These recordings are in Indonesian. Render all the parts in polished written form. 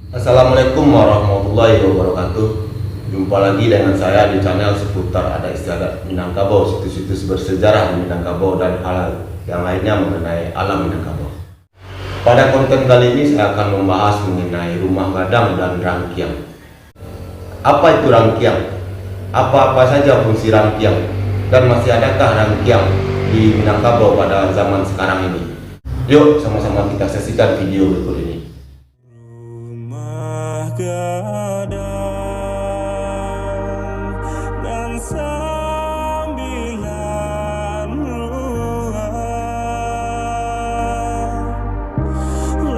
Assalamualaikum warahmatullahi wabarakatuh. Jumpa lagi dengan saya di channel seputar adat istiadat Minangkabau, situs-situs bersejarah di Minangkabau dan hal yang lainnya mengenai alam Minangkabau. Pada konten kali ini saya akan membahas mengenai rumah gadang dan rangkiang. Apa itu rangkiang? Apa-apa saja fungsi rangkiang? Dan masih adakah rangkiang di Minangkabau pada zaman sekarang ini? Yuk sama-sama kita saksikan video berikut ini. Gadang dan sambilan ruang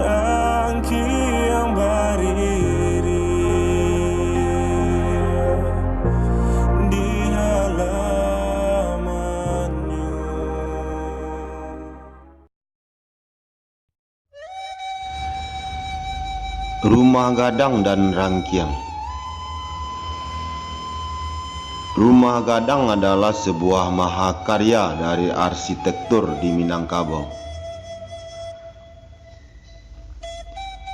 rangkiang berdiri di halamannya. Rumah gadang dan rangkiang. Rumah gadang adalah sebuah mahakarya dari arsitektur di Minangkabau.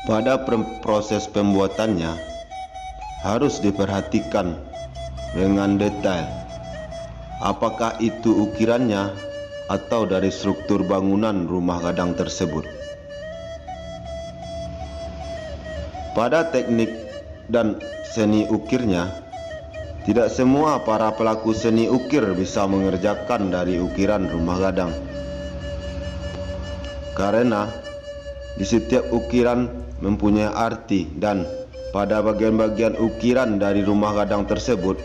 Pada proses pembuatannya harus diperhatikan dengan detail, apakah itu ukirannya atau dari struktur bangunan rumah gadang tersebut. Pada teknik dan seni ukirnya, tidak semua para pelaku seni ukir bisa mengerjakan dari ukiran rumah gadang. Karena di setiap ukiran mempunyai arti dan pada bagian-bagian ukiran dari rumah gadang tersebut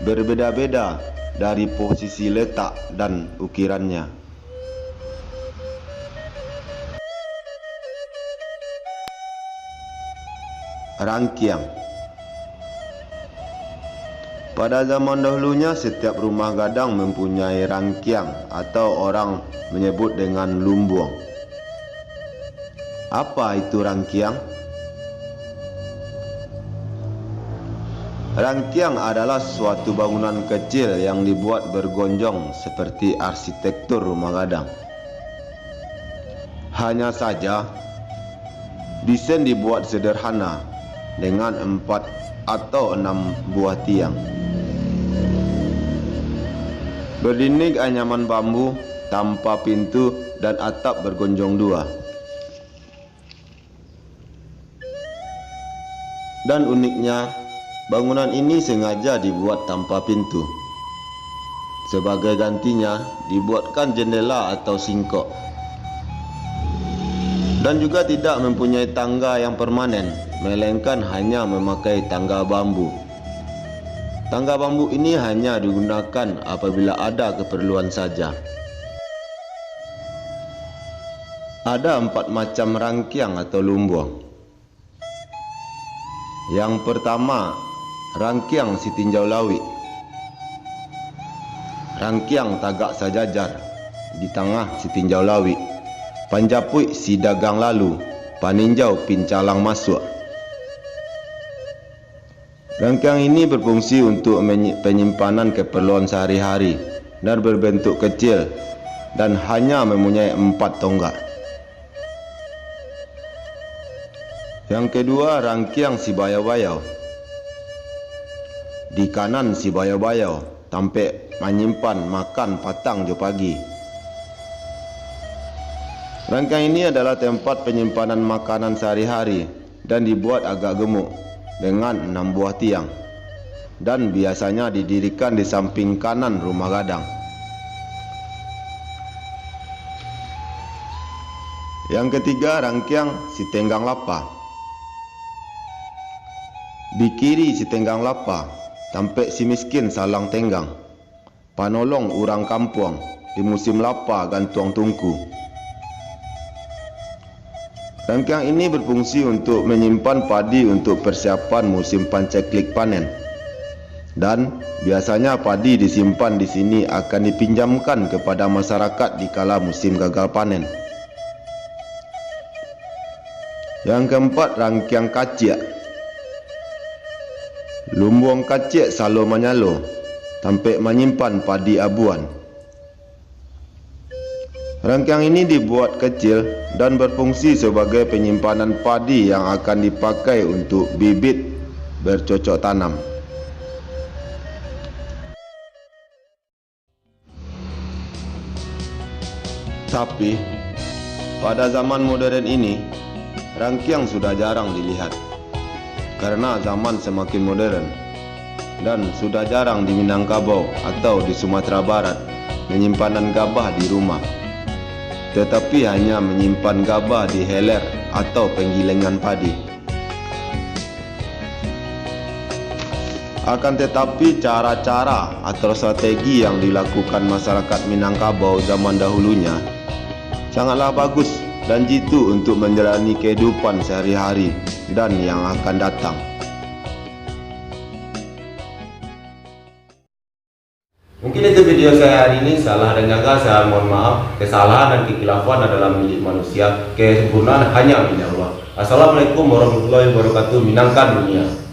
berbeda-beda dari posisi letak dan ukirannya. Rangkiang. Pada zaman dahulunya setiap rumah gadang mempunyai rangkiang atau orang menyebut dengan lumbuang. Apa itu rangkiang? Rangkiang adalah suatu bangunan kecil yang dibuat bergonjong seperti arsitektur rumah gadang. Hanya saja desain dibuat sederhana dengan 4 atau 6 buah tiang. Berdinding anyaman bambu tanpa pintu dan atap bergonjong 2. Dan uniknya, bangunan ini sengaja dibuat tanpa pintu. Sebagai gantinya, dibuatkan jendela atau singkok. Dan juga tidak mempunyai tangga yang permanen, melainkan hanya memakai tangga bambu. Tangga bambu ini hanya digunakan apabila ada keperluan saja. Ada 4 macam rangkiang atau lumbuang. Yang pertama, rangkiang si tinjau lawi. Rangkiang tagak sajajar, di tengah si tinjau lawi. Panjapui si dagang lalu, paninjau pincalang masuk. Rangkiang ini berfungsi untuk penyimpanan keperluan sehari-hari dan berbentuk kecil dan hanya mempunyai 4 tonggak. Yang kedua, rangkiang si bayau-bayau. Di kanan si bayau-bayau tampek menyimpan makan patang jo pagi. Rangkiang ini adalah tempat penyimpanan makanan sehari-hari dan dibuat agak gemuk dengan 6 buah tiang dan biasanya didirikan di samping kanan rumah gadang. Yang ketiga, rangkiang si tenggang lapa. Di kiri si tenggang lapa tampek si miskin salang tenggang, panolong orang kampung di musim lapa gantuang tungku. Rangkiang ini berfungsi untuk menyimpan padi untuk persiapan musim panceklik panen. Dan biasanya padi disimpan di sini akan dipinjamkan kepada masyarakat di kala musim gagal panen. Yang keempat, rangkiang kacik. Lumbuang kacik salo menyalo, tampek menyimpan padi abuan. Rangkaian ini dibuat kecil dan berfungsi sebagai penyimpanan padi yang akan dipakai untuk bibit bercocok tanam. Tapi pada zaman modern ini, rangkaian sudah jarang dilihat karena zaman semakin modern, dan sudah jarang di Minangkabau atau di Sumatera Barat menyimpanan gabah di rumah, tetapi hanya menyimpan gabah di heler atau penggilingan padi. Akan tetapi cara-cara atau strategi yang dilakukan masyarakat Minangkabau zaman dahulunya sangatlah bagus dan jitu untuk menjalani kehidupan sehari-hari dan yang akan datang. Mungkin itu video saya hari ini. Salah dan gagal saya mohon maaf. Kesalahan dan kekhilafan adalah milik manusia. Kesempurnaan hanya milik Allah. Assalamualaikum warahmatullahi wabarakatuh. Minangkan dunia.